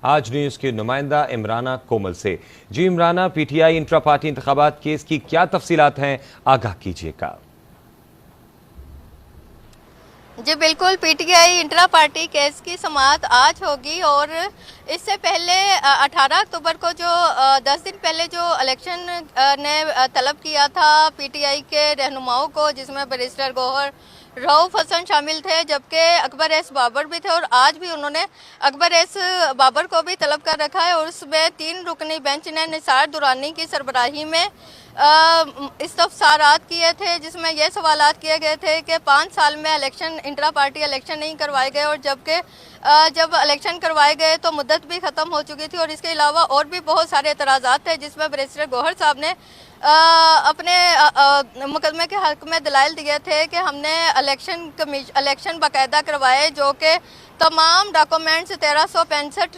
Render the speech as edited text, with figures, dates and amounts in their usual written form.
आज न्यूज के नुमाइंदा इमराना कोमल से। जी इमराना, पीटीआई इंट्रा पार्टी इंतखाबात केस की क्या तफसीलात हैं, आगाह कीजिएगा। जी बिल्कुल, पीटीआई इंट्रा पार्टी केस की समाअत आज होगी और इससे पहले 18 अक्टूबर को जो 10 दिन पहले जो इलेक्शन ने तलब किया था पीटीआई के रहनुमाओं को, जिसमें बैरिस्टर गौहर रऊफ हसन शामिल थे, जबकि अकबर एस बाबर भी थे, और आज भी उन्होंने अकबर एस बाबर को भी तलब कर रखा है। और उसमें 3 रुकनी बेंच ने निसार दुरानी की सरबराही में इस्तफसारात किए थे, जिसमें यह सवालात किए गए थे कि 5 साल में इलेक्शन, इंट्रा पार्टी इलेक्शन नहीं करवाए गए, और जबकि जब इलेक्शन करवाए गए तो मुद्दत भी ख़त्म हो चुकी थी। और इसके अलावा और भी बहुत सारे एतराज़ात थे, जिसमें बैरिस्टर गौहर साहब ने अपने मुकदमे के हक़ में दलाइल दिए थे कि हमने इलेक्शन बाकायदा करवाए, जो कि तमाम डॉक्यूमेंट्स 1365